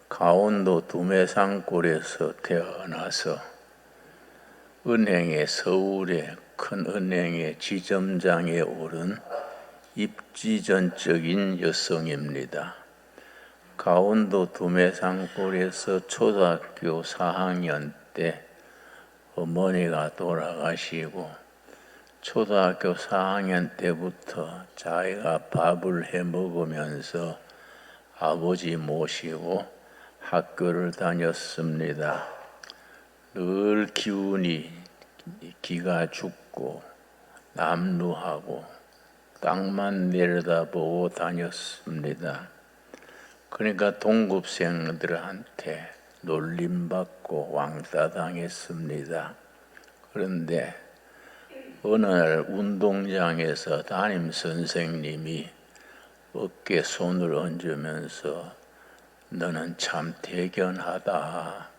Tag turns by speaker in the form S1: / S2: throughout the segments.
S1: 강원도 두매산골에서 태어나서 은행의 서울의 큰 은행의 지점장에 오른 입지전적인 여성입니다. 강원도 두매산골에서 초등학교 4학년 때 어머니가 돌아가시고 초등학교 4학년 때부터 자기가 밥을 해 먹으면서 아버지 모시고 학교를 다녔습니다. 늘 기운이 기가 죽고 남루하고 땅만 내려다보고 다녔습니다. 그러니까 동급생들한테 놀림받고 왕따당했습니다. 그런데 어느 날 운동장에서 담임선생님이 어깨에 손을 얹으면서 너는 참 대견하다.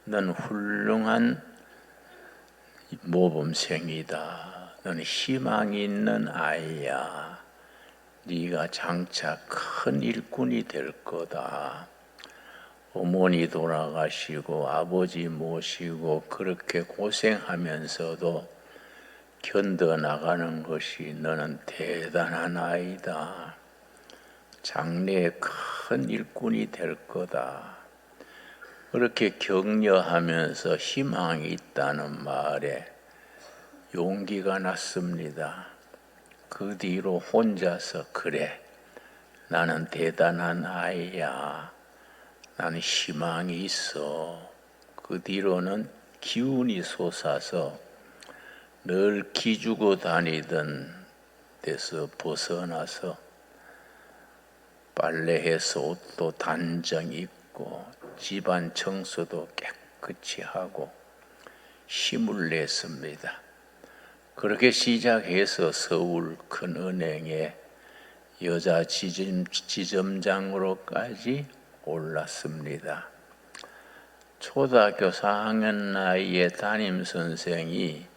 S1: 너는 훌륭한 모범생이다. 너는 희망이 있는 아이야. 네가 장차 큰 일꾼이 될 거다. 어머니 돌아가시고 아버지 모시고 그렇게 고생하면서도 견뎌나가는 것이 너는 대단한 아이다. 장래에 큰 일꾼이 될 거다. 그렇게 격려하면서 희망이 있다는 말에 용기가 났습니다. 그 뒤로 혼자서 그래, 나는 대단한 아이야. 나는 희망이 있어. 그 뒤로는 기운이 솟아서 늘 기주고 다니던 데서 벗어나서 빨래해서 옷도 단정 입고 집안 청소도 깨끗이 하고 힘을 냈습니다. 그렇게 시작해서 서울 큰 은행의 여자 지점장으로까지 올랐습니다. 초등학교 4학년 나이에 담임선생이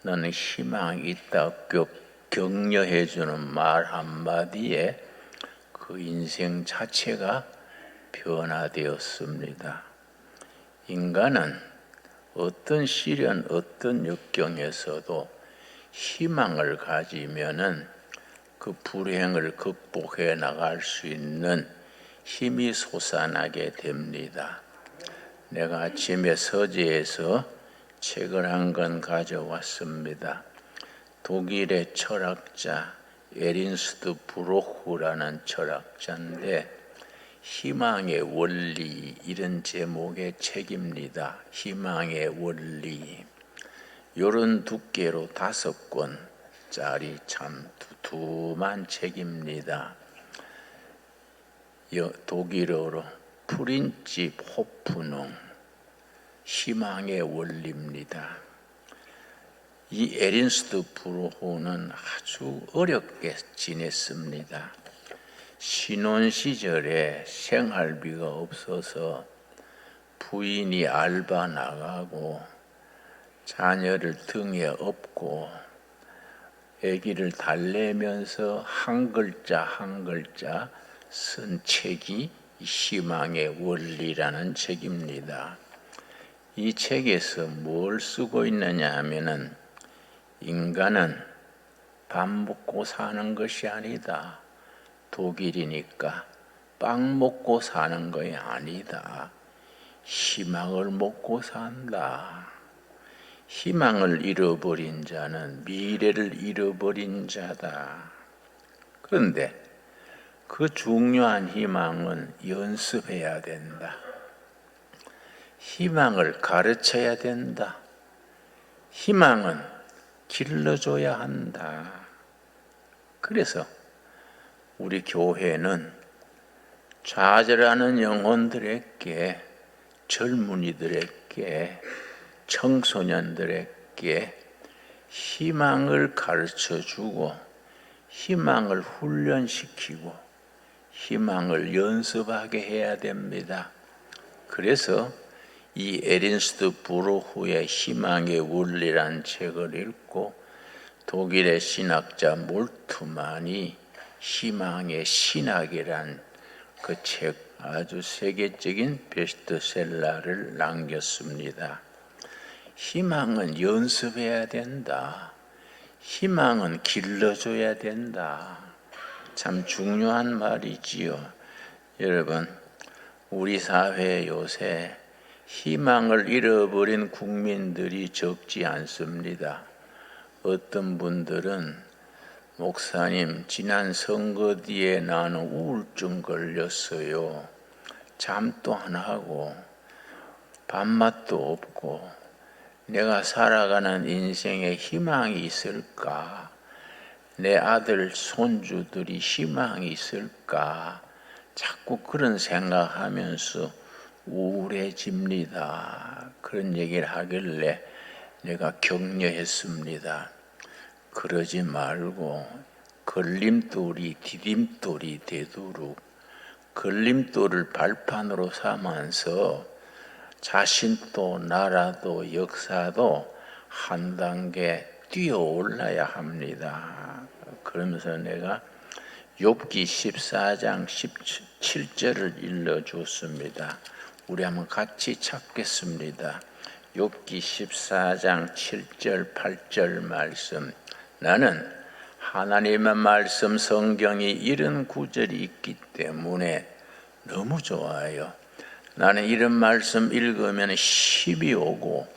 S1: 너는 희망이 있다고 격려해주는 말 한마디에 그 인생 자체가 변화되었습니다. 인간은 어떤 시련, 어떤 역경에서도 희망을 가지면은 그 불행을 극복해 나갈 수 있는 힘이 솟아나게 됩니다. 내가 아침에 서재에서 책을 한 권 가져왔습니다. 독일의 철학자 에린스트 브로흐라는 철학자인데 희망의 원리 이런 제목의 책입니다. 희망의 원리. 요런 두께로 5권짜리 참 두툼한 책입니다. 독일어로 프린집 호프농 희망의 원리입니다. 이 에린스트 브로흐는 아주 어렵게 지냈습니다. 신혼 시절에 생활비가 없어서 부인이 알바 나가고 자녀를 등에 업고 아기를 달래면서 한 글자 한 글자 쓴 책이 희망의 원리라는 책입니다. 이 책에서 뭘 쓰고 있느냐 하면은 인간은 밥 먹고 사는 것이 아니다. 독일이니까 빵 먹고 사는 것이 아니다. 희망을 먹고 산다. 희망을 잃어버린 자는 미래를 잃어버린 자다. 그런데 그 중요한 희망은 연습해야 된다. 희망을 가르쳐야 된다. 희망은 길러줘야 한다. 그래서 우리 교회는 좌절하는 영혼들에게, 젊은이들에게, 청소년들에게 희망을 가르쳐주고 희망을 훈련시키고 희망을 연습하게 해야 됩니다. 그래서 이 에린스트 브로흐의 희망의 원리란 책을 읽고 독일의 신학자 몰트만이 희망의 신학이란 그 책 아주 세계적인 베스트셀러를 남겼습니다. 희망은 연습해야 된다. 희망은 길러줘야 된다. 참 중요한 말이지요. 여러분, 우리 사회에 요새 희망을 잃어버린 국민들이 적지 않습니다. 어떤 분들은 목사님, 지난 선거 뒤에 나는 우울증 걸렸어요. 잠도 안 하고 밥맛도 없고 내가 살아가는 인생에 희망이 있을까? 내 아들, 손주들이 희망이 있을까? 자꾸 그런 생각하면서 우울해집니다. 그런 얘기를 하길래 내가 격려했습니다. 그러지 말고 걸림돌이 디딤돌이 되도록 걸림돌을 발판으로 삼아서 자신도 나라도 역사도 한 단계 뛰어 올라야 합니다. 그러면서 내가 욥기 14장 17절을 일러주었습니다. 우리 한번 같이 찾겠습니다. 욥기 14장 7절 8절 말씀. 나는 하나님의 말씀 성경이 이런 구절이 있기 때문에 너무 좋아요. 나는 이런 말씀 읽으면 힘이 오고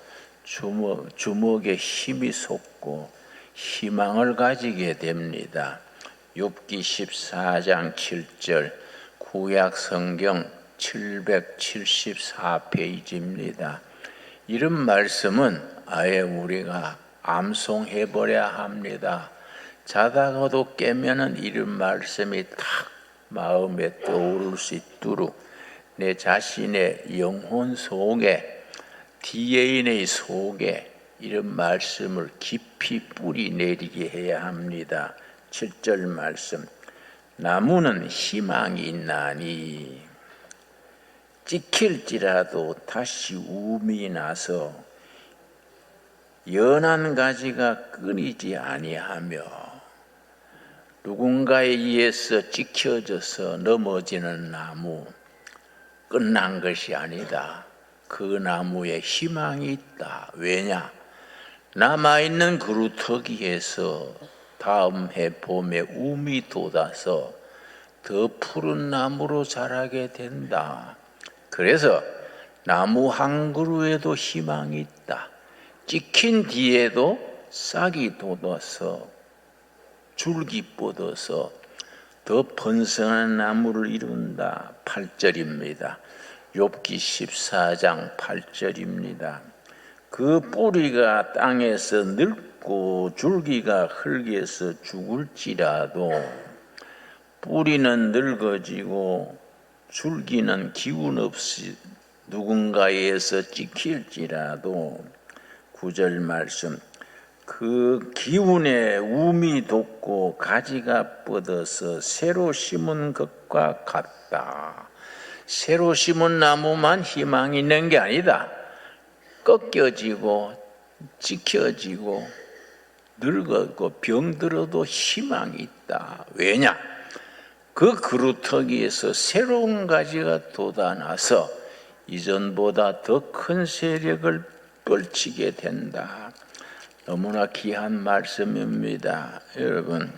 S1: 주먹에 힘이 솟고 희망을 가지게 됩니다. 욥기 14장 7절 구약 성경 774페이지입니다. 이런 말씀은 아예 우리가 암송해버려야 합니다. 자다가도 깨면은 이런 말씀이 탁 마음에 떠오를 수 있도록 내 자신의 영혼 속에 DNA 속에 이런 말씀을 깊이 뿌리 내리게 해야 합니다. 7절 말씀. 나무는 희망이 있나니 찍힐지라도 다시 움이 나서 연한 가지가 끊이지 아니하며 누군가에 의해서 찍혀져서 넘어지는 나무 끝난 것이 아니다. 그 나무에 희망이 있다. 왜냐? 남아있는 그루터기에서 다음 해 봄에 움이 돋아서 더 푸른 나무로 자라게 된다. 그래서 나무 한 그루에도 희망이 있다. 찍힌 뒤에도 싹이 돋아서 줄기 뻗어서 더 번성한 나무를 이룬다. 8절입니다. 욥기 14장 8절입니다. 그 뿌리가 땅에서 늙고 줄기가 흙에서 죽을지라도 뿌리는 늙어지고 줄기는 기운 없이 누군가에서 찍힐지라도 9절 말씀. 그 기운에 움이 돋고 가지가 뻗어서 새로 심은 것과 같다. 새로 심은 나무만 희망이 있는 게 아니다. 꺾여지고 찍혀지고 늙고 병들어도 희망이 있다. 왜냐? 그 그루터기에서 새로운 가지가 돋아나서 이전보다 더 큰 세력을 펼치게 된다. 너무나 귀한 말씀입니다. 여러분,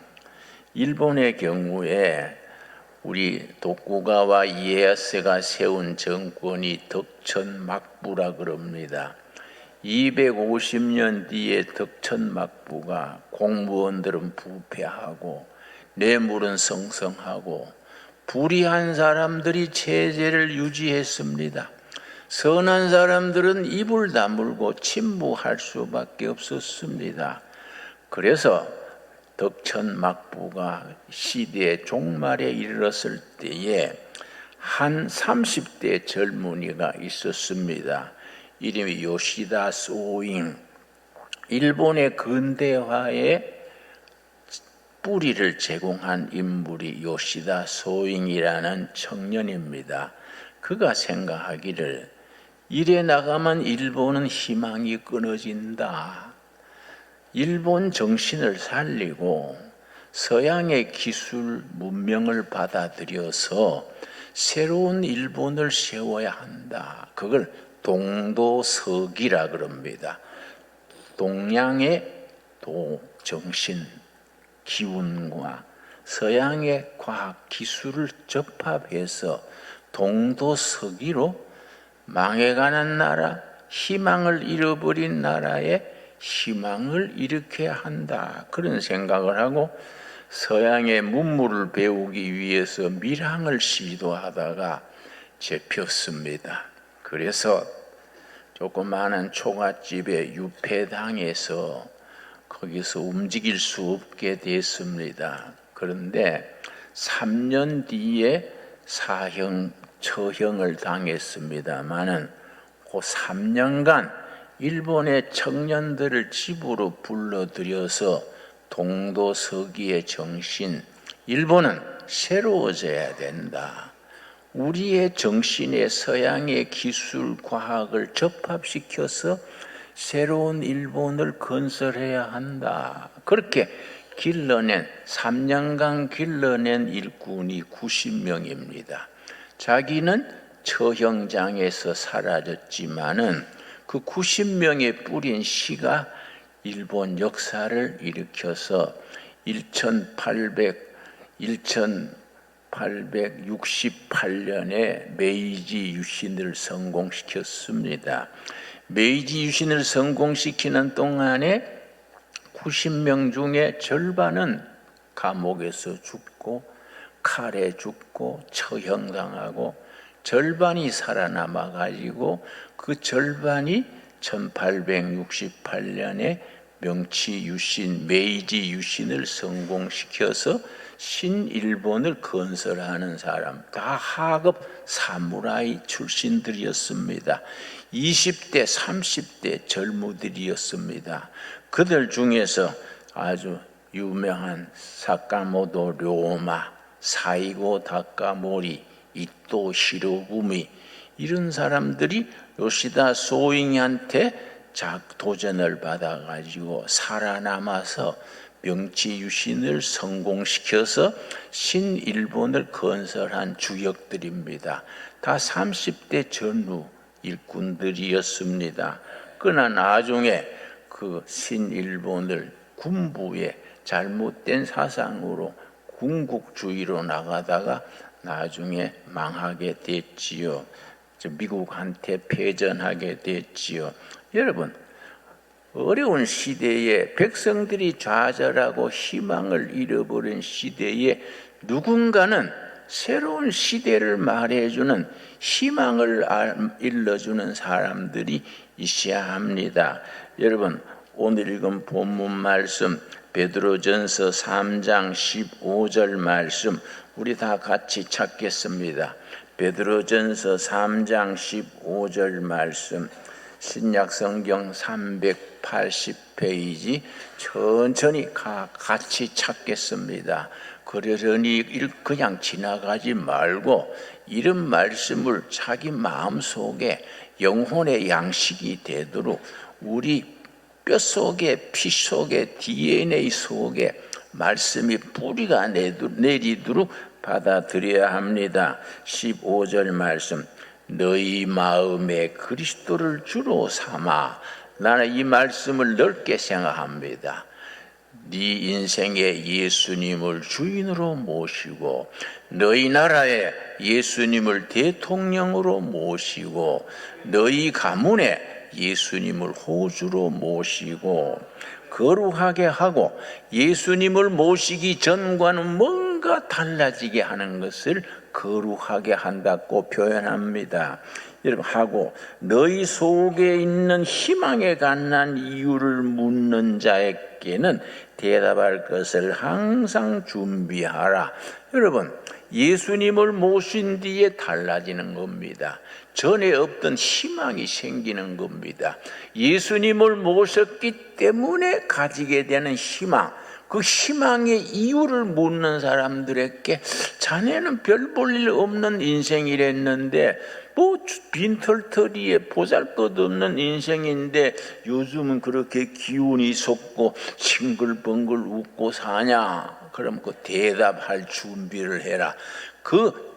S1: 일본의 경우에 우리 도쿠가와 이에야스가 세운 정권이 덕천막부라 그럽니다. 250년 뒤에 덕천막부가 공무원들은 부패하고 뇌물은 성성하고 불의한 사람들이 체제를 유지했습니다. 선한 사람들은 입을 다물고 침묵할 수밖에 없었습니다. 그래서 덕천막부가 시대의 종말에 이르렀을 때에 한 30대 젊은이가 있었습니다. 이름이 요시다 소잉. 일본의 근대화에 뿌리를 제공한 인물이 요시다 소잉이라는 청년입니다. 그가 생각하기를 이래 나가면 일본은 희망이 끊어진다. 일본 정신을 살리고 서양의 기술 문명을 받아들여서 새로운 일본을 세워야 한다. 그걸 동도서기라 그럽니다. 동양의 정신 기운과 서양의 과학 기술을 접합해서 동도서기로 망해가는 나라, 희망을 잃어버린 나라에 희망을 일으켜야 한다. 그런 생각을 하고 서양의 문물을 배우기 위해서 밀항을 시도하다가 잡혔습니다. 그래서 조그마한 초가집에 유폐당해서 거기서 움직일 수 없게 됐습니다. 그런데 3년 뒤에 처형을 당했습니다마는 그 3년간 일본의 청년들을 집으로 불러들여서 동도서기의 정신, 일본은 새로워져야 된다. 우리의 정신에 서양의 기술, 과학을 접합시켜서 새로운 일본을 건설해야 한다. 그렇게 3년간 길러낸 일꾼이 90명입니다. 자기는 처형장에서 사라졌지만은 그 90명의 뿌린 씨가 일본 역사를 일으켜서 1868년에 메이지 유신을 성공시켰습니다. 메이지 유신을 성공시키는 동안에 90명 중에 절반은 감옥에서 죽고 칼에 죽고 처형당하고 절반이 살아남아 가지고 그 절반이 1868년에 명치 유신, 메이지 유신을 성공시켜서 신일본을 건설하는 사람, 다 하급 사무라이 출신들이었습니다. 20대, 30대 젊은이들이었습니다. 그들 중에서 아주 유명한 사카모토 료마, 사이고 다카모리, 이토 히로부미 이런 사람들이 요시다 소잉한테 도전을 받아가지고 살아남아서 명치 유신을 성공시켜서 신일본을 건설한 주역들입니다. 다 30대 전후 일꾼들이었습니다. 그러나 나중에 그 신일본을 군부의 잘못된 사상으로 군국주의로 나가다가 나중에 망하게 됐지요. 미국한테 패전하게 됐지요. 여러분, 어려운 시대에 백성들이 좌절하고 희망을 잃어버린 시대에 누군가는 새로운 시대를 말해주는 희망을 일러주는 사람들이 있어야 합니다. 여러분, 오늘 읽은 본문 말씀 베드로전서 3장 15절 말씀 우리 다 같이 찾겠습니다. 베드로전서 3장 15절 말씀 신약성경 380페이지 천천히 같이 찾겠습니다. 그러려니 그냥 지나가지 말고 이런 말씀을 자기 마음속에 영혼의 양식이 되도록 우리 뼛속에 피 속에 DNA 속에 말씀이 뿌리가 내리도록 받아들여야 합니다. 15절 말씀 너희 마음에 그리스도를 주로 삼아. 나는 이 말씀을 넓게 생각합니다. 네 인생에 예수님을 주인으로 모시고 너희 나라에 예수님을 대통령으로 모시고 너희 가문에 예수님을 호주로 모시고 거룩하게 하고 예수님을 모시기 전과는 뭔가 달라지게 하는 것을 거룩하게 한다고 표현합니다. 여러분 하고 너희 속에 있는 희망에 관한 이유를 묻는 자에게는 대답할 것을 항상 준비하라. 여러분 예수님을 모신 뒤에 달라지는 겁니다. 전에 없던 희망이 생기는 겁니다. 예수님을 모셨기 때문에 가지게 되는 희망, 그 희망의 이유를 묻는 사람들에게 자네는 별 볼 일 없는 인생이랬는데 뭐 빈털터리에 보잘것없는 인생인데 요즘은 그렇게 기운이 솟고 싱글벙글 웃고 사냐? 그럼 그 대답할 준비를 해라. 그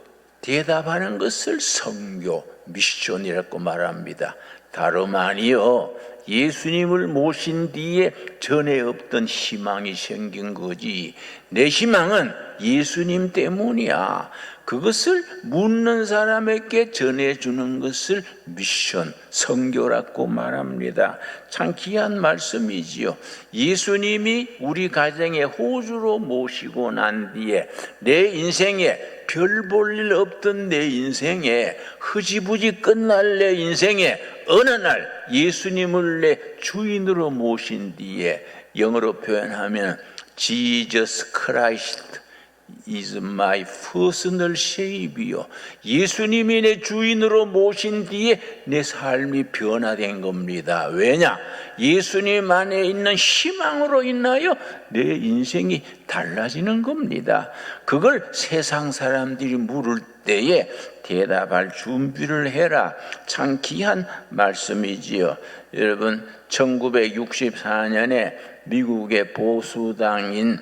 S1: 대답하는 것을 선교, 미션이라고 말합니다. 다름 아니요, 예수님을 모신 뒤에 전에 없던 희망이 생긴 거지. 내 희망은 예수님 때문이야. 그것을 묻는 사람에게 전해주는 것을 미션, 선교라고 말합니다. 참 귀한 말씀이지요. 예수님이 우리 가정에 호주로 모시고 난 뒤에 내 인생에 별 볼 일 없던 내 인생에 흐지부지 끝날 내 인생에 어느 날 예수님을 내 주인으로 모신 뒤에 영어로 표현하면 Jesus Christ is my personal savior. 예수님이 내 주인으로 모신 뒤에 내 삶이 변화된 겁니다. 왜냐? 예수님 안에 있는 희망으로 인하여 내 인생이 달라지는 겁니다. 그걸 세상 사람들이 물을 때에 대답할 준비를 해라. 참 귀한 말씀이지요. 여러분, 1964년에 미국의 보수당인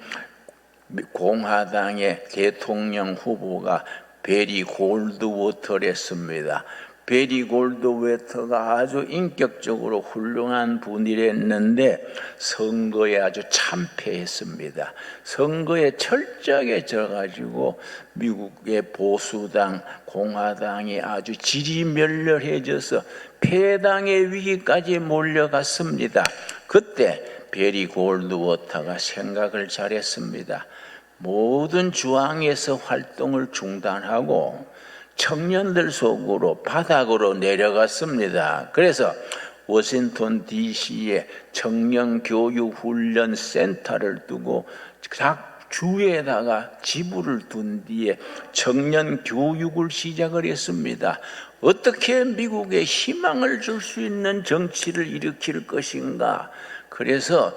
S1: 공화당의 대통령 후보가 베리 골드워터랬습니다. 베리 골드워터가 아주 인격적으로 훌륭한 분이랬는데 선거에 아주 참패했습니다. 선거에 철저하게 져가지고 미국의 보수당, 공화당이 아주 지리멸렬해져서 패당의 위기까지 몰려갔습니다. 그때 베리 골드워터가 생각을 잘했습니다. 모든 주황에서 활동을 중단하고 청년들 속으로 바닥으로 내려갔습니다. 그래서 워싱턴 DC에 청년교육훈련센터를 두고 각 주에다가 지부를 둔 뒤에 청년 교육을 시작을 했습니다. 어떻게 미국에 희망을 줄 수 있는 정치를 일으킬 것인가? 그래서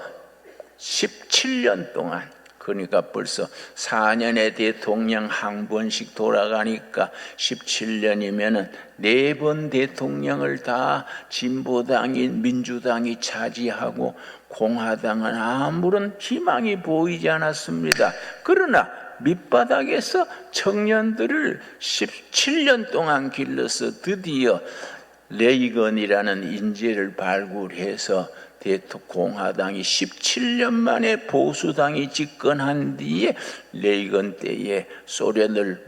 S1: 17년 동안, 그러니까 벌써 4년의 대통령 한 번씩 돌아가니까 17년이면은 4번 대통령을 다 진보당인 민주당이 차지하고 공화당은 아무런 희망이 보이지 않았습니다. 그러나 밑바닥에서 청년들을 17년 동안 길러서 드디어 레이건이라는 인재를 발굴해서 공화당이 17년 만에 보수당이 집권한 뒤에 레이건 때에 소련을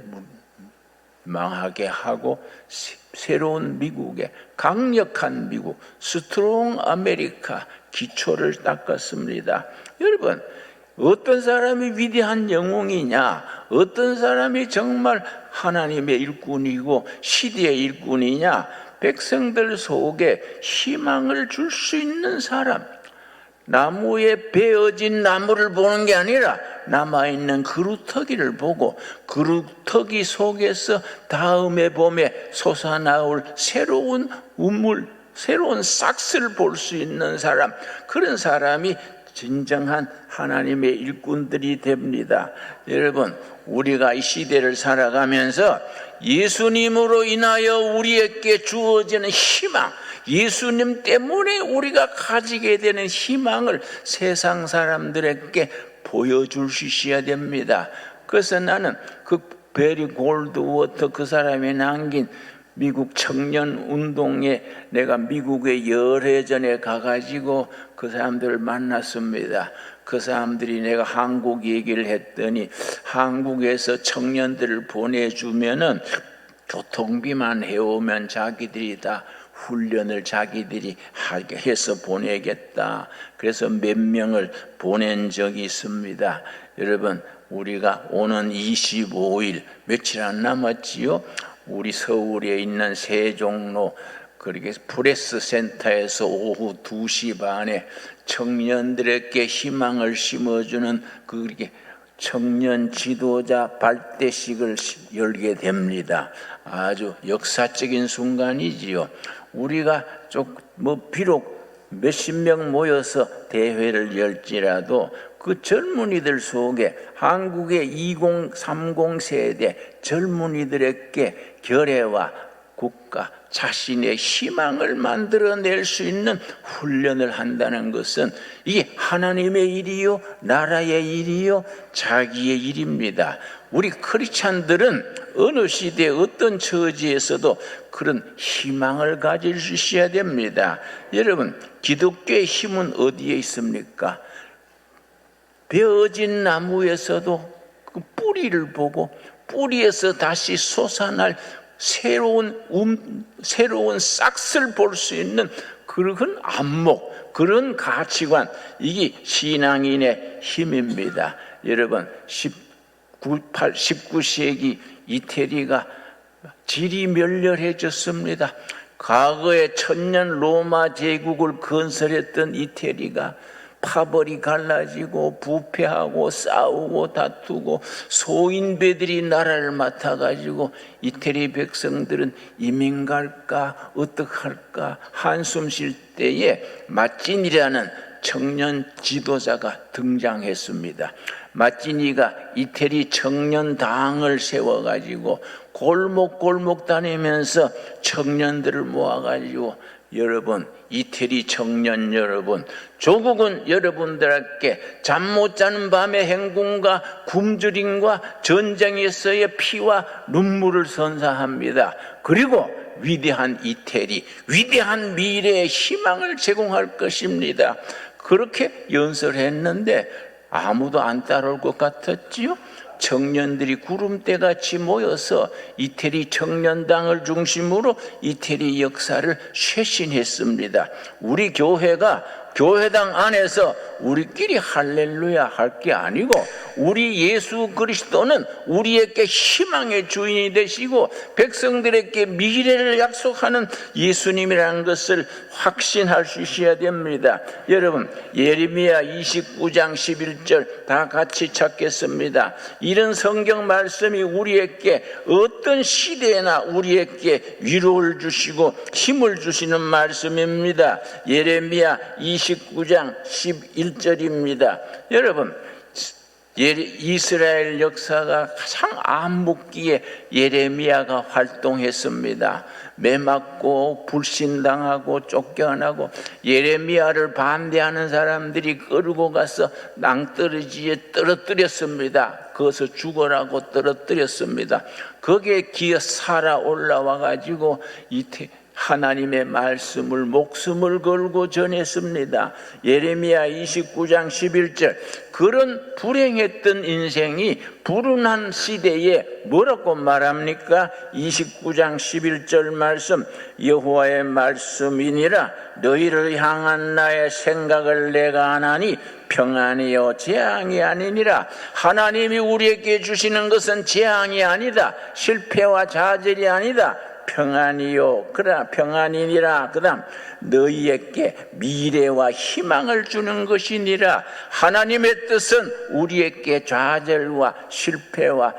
S1: 망하게 하고 새로운 미국의 강력한 미국, 스트롱 아메리카 기초를 닦았습니다. 여러분, 어떤 사람이 위대한 영웅이냐, 어떤 사람이 정말 하나님의 일꾼이고 시대의 일꾼이냐, 백성들 속에 희망을 줄 수 있는 사람, 나무에 베어진 나무를 보는 게 아니라 남아있는 그루터기를 보고 그루터기 속에서 다음의 봄에 솟아나올 새로운 우물, 새로운 싹스를 볼 수 있는 사람, 그런 사람이 진정한 하나님의 일꾼들이 됩니다. 여러분, 우리가 이 시대를 살아가면서 예수님으로 인하여 우리에게 주어지는 희망, 예수님 때문에 우리가 가지게 되는 희망을 세상 사람들에게 보여주셔야 됩니다. 그래서 나는 그 베리 골드워터 그 사람이 남긴 미국 청년 운동에 내가 미국의 열애전에 가가지고 그 사람들을 만났습니다. 그 사람들이 내가 한국 얘기를 했더니 한국에서 청년들을 보내주면은 교통비만 해오면 자기들이 다 훈련을 자기들이 하게 해서 보내겠다. 그래서 몇 명을 보낸 적이 있습니다. 여러분, 우리가 오는 25일 며칠 안 남았지요? 우리 서울에 있는 세종로 그렇게 프레스 센터에서 오후 2시 반에 청년들에게 희망을 심어주는 그렇게 청년 지도자 발대식을 열게 됩니다. 아주 역사적인 순간이지요. 우리가 비록 몇십 명 모여서 대회를 열지라도 그 젊은이들 속에 한국의 2030 세대 젊은이들에게 결의와 국가, 자신의 희망을 만들어낼 수 있는 훈련을 한다는 것은 이게 하나님의 일이요, 나라의 일이요, 자기의 일입니다. 우리 크리스찬들은 어느 시대 어떤 처지에서도 그런 희망을 가질 수 있어야 됩니다. 여러분, 기독교의 힘은 어디에 있습니까? 베어진 나무에서도 그 뿌리를 보고 뿌리에서 다시 솟아날 새로운 싹을 볼 수 있는 그런 안목, 그런 가치관, 이게 신앙인의 힘입니다. 여러분, 19세기 이태리가 질이 멸렬해졌습니다. 과거에 천년 로마 제국을 건설했던 이태리가 파벌이 갈라지고 부패하고 싸우고 다투고 소인배들이 나라를 맡아가지고 이태리 백성들은 이민 갈까 어떡할까 한숨 쉴 때에 마찌니라는 청년 지도자가 등장했습니다. 마찌니가 이태리 청년당을 세워가지고 골목골목 다니면서 청년들을 모아가지고, 여러분, 이태리 청년 여러분, 조국은 여러분들에게 잠 못 자는 밤의 행군과 굶주림과 전쟁에서의 피와 눈물을 선사합니다. 그리고 위대한 이태리, 위대한 미래의 희망을 제공할 것입니다. 그렇게 연설했는데 아무도 안 따라올 것 같았지요? 청년들이 구름대같이 모여서 이태리 청년당을 중심으로 이태리 역사를 쇄신했습니다. 우리 교회가 교회당 안에서 우리끼리 할렐루야 할 게 아니고, 우리 예수 그리스도는 우리에게 희망의 주인이 되시고 백성들에게 미래를 약속하는 예수님이라는 것을 확신할 수 있어야 됩니다. 여러분, 예레미야 29장 11절 다 같이 찾겠습니다. 이런 성경 말씀이 우리에게 어떤 시대에나 우리에게 위로를 주시고 힘을 주시는 말씀입니다. 예레미야 29장 11절입니다. 여러분, 이스라엘 역사가 가장 암묵기에 예레미야가 활동했습니다. 매맞고 불신당하고 쫓겨나고 예레미야를 반대하는 사람들이 끌고 가서 낭떠러지에 떨어뜨렸습니다. 거기서 죽어라고 떨어뜨렸습니다. 거기에 기어 살아 올라와 가지고 하나님의 말씀을 목숨을 걸고 전했습니다. 예레미야 29장 11절, 그런 불행했던 인생이 불운한 시대에 뭐라고 말합니까? 29장 11절 말씀, 여호와의 말씀이니라 너희를 향한 나의 생각을 내가 아나니 평안이요 재앙이 아니니라. 하나님이 우리에게 주시는 것은 재앙이 아니다. 실패와 좌절이 아니다. 평안이요, 그러나 평안이니라. 그 다음, 너희에게 미래와 희망을 주는 것이니라. 하나님의 뜻은 우리에게 좌절과 실패와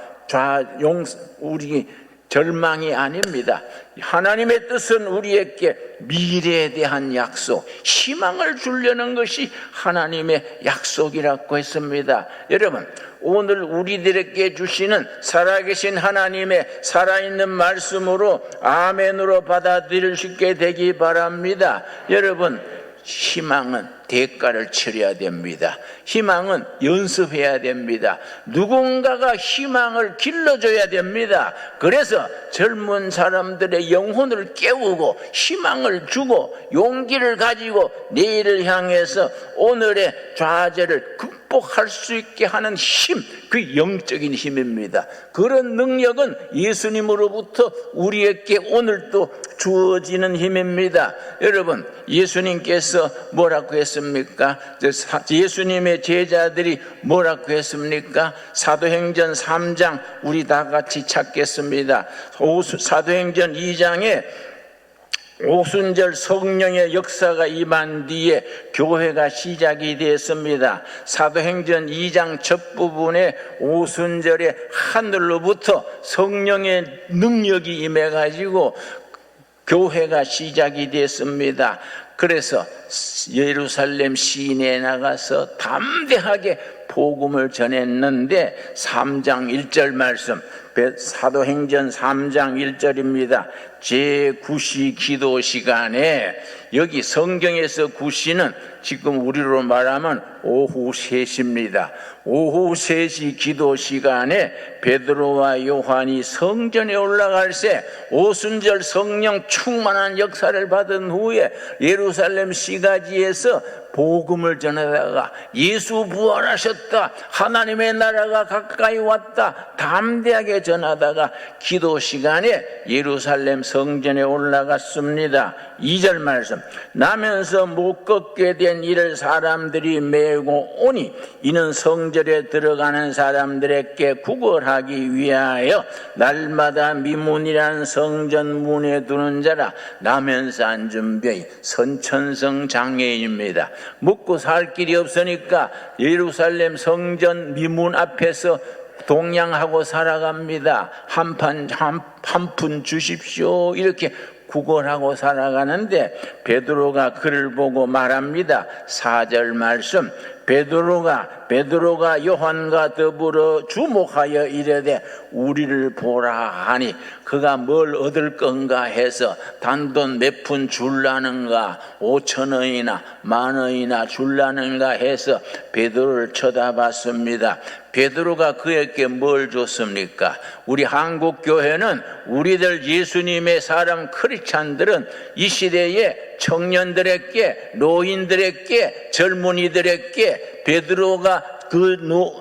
S1: 우리 절망이 아닙니다. 하나님의 뜻은 우리에게 미래에 대한 약속, 희망을 주려는 것이 하나님의 약속이라고 했습니다. 여러분, 오늘 우리들에게 주시는 살아계신 하나님의 살아있는 말씀으로 아멘으로 받아들일 수 있게 되기 바랍니다. 여러분, 희망은 대가를 치러야 됩니다. 희망은 연습해야 됩니다. 누군가가 희망을 길러줘야 됩니다. 그래서 젊은 사람들의 영혼을 깨우고 희망을 주고 용기를 가지고 내일을 향해서 오늘의 좌절을 극복할 수 있게 하는 힘, 그 영적인 힘입니다. 그런 능력은 예수님으로부터 우리에게 오늘도 주어지는 힘입니다. 여러분, 예수님께서 뭐라고 했습니까? 예수님의 제자들이 뭐라고 했습니까? 사도행전 3장 우리 다 같이 찾겠습니다. 사도행전 2장에 오순절 성령의 역사가 임한 뒤에 교회가 시작이 되었습니다. 사도행전 2장 첫 부분에 오순절에 하늘로부터 성령의 능력이 임해가지고 교회가 시작이 됐습니다. 그래서 예루살렘 시내에 나가서 담대하게 복음을 전했는데 3장 1절 말씀, 사도행전 3장 1절입니다. 제9시 기도 시간에, 여기 성경에서 9시는 지금 우리로 말하면 오후 3시입니다. 오후 3시 기도 시간에 베드로와 요한이 성전에 올라갈 때 오순절 성령 충만한 역사를 받은 후에 예루살렘 시가지에서 복음을 전하다가 예수 부활하셨다, 하나님의 나라가 가까이 왔다 담대하게 전하다가 기도 시간에 예루살렘 성전에 올라갔습니다. 2절 말씀, 나면서 못 걷게 된 이를 사람들이 메고 오니 이는 성전에 들어가는 사람들에게 구걸하기 위하여 날마다 미문이라는 성전 문에 두는 자라. 나면서 안준병이 선천성 장애인입니다. 먹고 살 길이 없으니까 예루살렘 성전 미문 앞에서 동냥하고 살아갑니다. 한 푼 주십시오, 이렇게 구걸하고 살아가는데 베드로가 그를 보고 말합니다. 4절 말씀, 베드로가 요한과 더불어 주목하여 이르되 우리를 보라 하니, 그가 뭘 얻을 건가 해서 단돈 몇 푼 줄라는가, 5,000원이나 10,000원이나 줄라는가 해서 베드로를 쳐다봤습니다. 베드로가 그에게 뭘 줬습니까? 우리 한국 교회는, 우리들 예수님의 사람 크리스찬들은 이 시대에 청년들에게, 노인들에게, 젊은이들에게 베드로가 그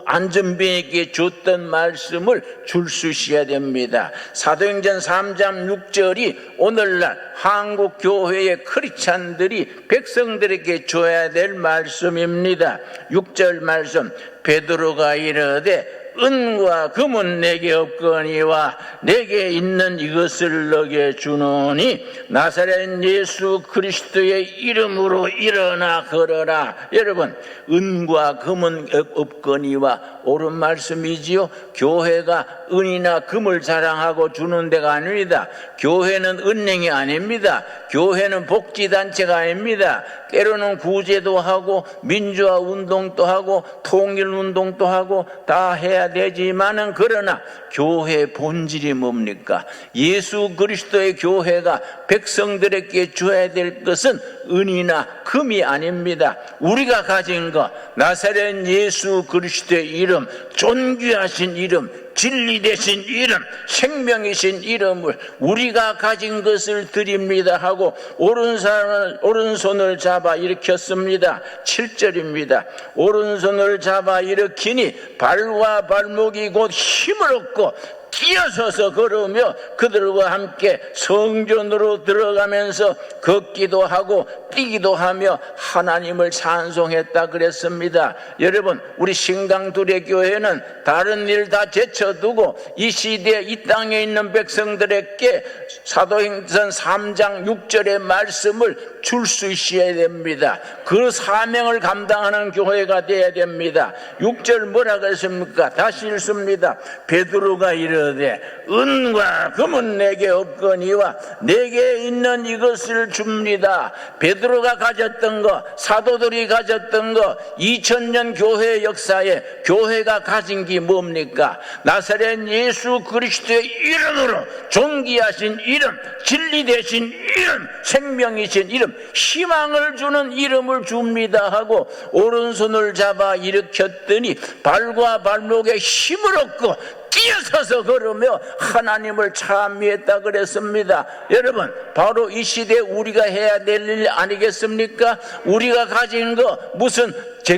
S1: 안전병에게 줬던 말씀을 줄 수 있어야 됩니다. 사도행전 3장 6절이 오늘날 한국 교회의 크리스찬들이 백성들에게 줘야 될 말씀입니다. 6절 말씀, 베드로가 이르되 은과 금은 내게 없거니와 내게 있는 이것을 너게 주노니 나사렛 예수 그리스도의 이름으로 일어나 걸어라. 여러분, 은과 금은 없거니와 옳은 말씀이지요. 교회가 은이나 금을 자랑하고 주는 데가 아닙니다. 교회는 은행이 아닙니다. 교회는 복지단체가 아닙니다. 때로는 구제도 하고 민주화 운동도 하고 통일 운동도 하고 다 해야 되지만은, 그러나 교회의 본질이 뭡니까? 예수 그리스도의 교회가 백성들에게 줘야 될 것은 은이나 금이 아닙니다. 우리가 가진 것, 나사렛 예수 그리스도의 이름, 존귀하신 이름, 진리 되신 이름, 생명이신 이름을 우리가 가진 것을 드립니다 하고 오른손을 잡아 일으켰습니다. 7절입니다. 오른손을 잡아 일으키니 발과 발목이 곧 힘을 얻고 뛰어서서 걸으며 그들과 함께 성전으로 들어가면서 걷기도 하고 뛰기도 하며 하나님을 찬송했다 그랬습니다. 여러분, 우리 신강두레 교회는 다른 일 다 제쳐두고 이 시대 이 땅에 있는 백성들에게 사도행전 3장 6절의 말씀을 줄 수 있어야 됩니다. 그 사명을 감당하는 교회가 되어야 됩니다. 6절 뭐라 그랬습니까? 다시 읽습니다. 베드로가 이르되 은과 금은 내게 없거니와 내게 있는 이것을 줍니다. 베드로가 가졌던 것, 사도들이 가졌던 것, 2000년 교회 역사에 교회가 가진 게 뭡니까? 나사렛 예수 그리스도의 이름으로, 존귀하신 이름, 진리 되신 이름, 생명이신 이름, 희망을 주는 이름을 줍니다 하고 오른손을 잡아 일으켰더니 발과 발목에 힘을 얻고 뛰어서서 걸으며 하나님을 찬미했다 그랬습니다. 여러분, 바로 이 시대에 우리가 해야 될 일 아니겠습니까? 우리가 가진 거 무슨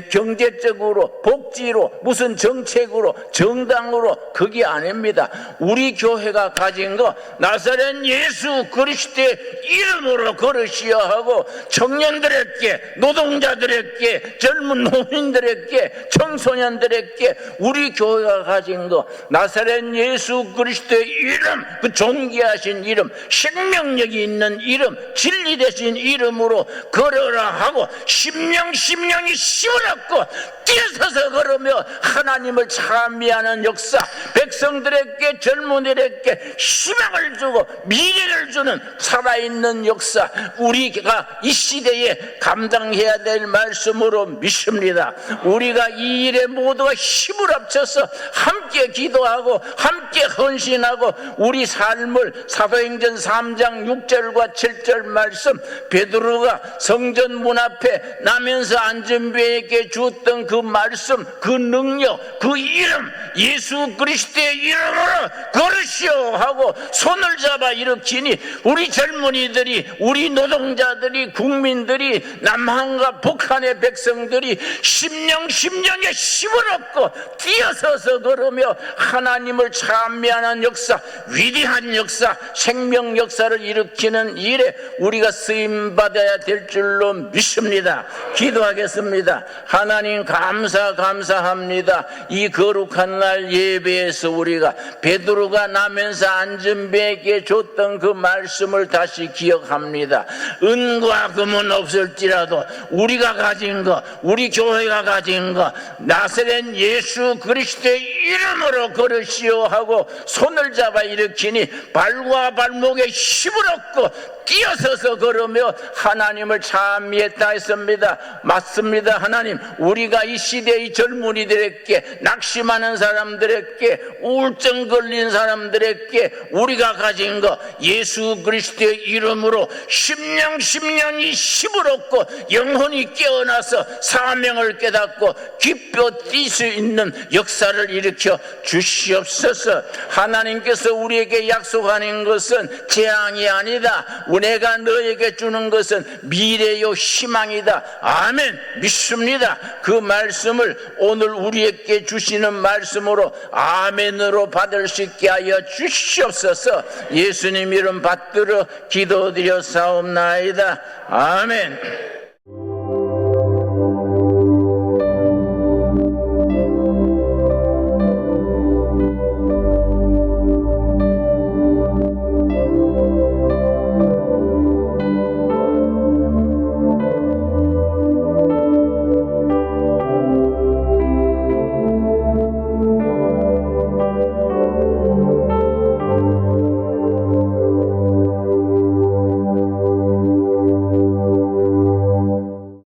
S1: 경제적으로, 복지로, 무슨 정책으로, 정당으로, 그게 아닙니다. 우리 교회가 가진 거 나사렛 예수 그리스도의 이름으로 걸으시어 하고 청년들에게, 노동자들에게, 젊은 노인들에게, 청소년들에게 우리 교회가 가진 거 나사렛 예수 그리스도의 이름, 그 존귀하신 이름, 생명력이 있는 이름, 진리 되신 이름으로 걸어라 하고 심령이 힘을 힘을 얻고 뛰어서서 걸으며 하나님을 찬미하는 역사, 백성들에게 젊은이들에게 희망을 주고 미래를 주는 살아있는 역사, 우리가 이 시대에 감당해야 될 말씀으로 믿습니다. 우리가 이 일에 모두가 힘을 합쳐서 함께 기도하고 함께 헌신하고 우리 삶을 사도행전 3장 6절과 7절 말씀, 베드로가 성전 문 앞에 나면서 안전배에게 주었던 그 말씀, 그 능력, 그 이름, 예수 그리스도의 이름으로 걸으시오 하고 손을 잡아 일으키니 우리 젊은이들이, 우리 노동자들이, 국민들이, 남한과 북한의 백성들이 심령의 힘을 얻고 뛰어서서 걸으며 하나님을 찬미하는 역사, 위대한 역사, 생명 역사를 일으키는 일에 우리가 쓰임받아야 될 줄로 믿습니다. 기도하겠습니다. 하나님 감사합니다. 이 거룩한 날 예배에서 우리가 베드로가 나면서 안전배에게 줬던 그 말씀을 다시 기억합니다. 은과 금은 없을지라도 우리가 가진 것, 우리 교회가 가진 것, 나사렛 예수 그리스도의 이름으로 걸으시오 하고 손을 잡아 일으키니 발과 발목에 힘을 얻고 뛰어서서 걸으며 하나님을 찬미했다 했습니다. 맞습니다. 하나님, 우리가 이 시대의 젊은이들에게, 낙심하는 사람들에게, 우울증 걸린 사람들에게 우리가 가진 것, 예수 그리스도의 이름으로 심령이 힘을 얻고 영혼이 깨어나서 사명을 깨닫고 기뻐 뛸 수 있는 역사를 일으켜 주시옵소서. 하나님께서 우리에게 약속하는 것은 재앙이 아니다. 내가 너에게 주는 것은 미래요 희망이다. 아멘. 믿습니다. 그 말씀을 오늘 우리에게 주시는 말씀으로 아멘으로 받을 수 있게 하여 주시옵소서. 예수님 이름 받들어 기도드려 사옵나이다. 아멘.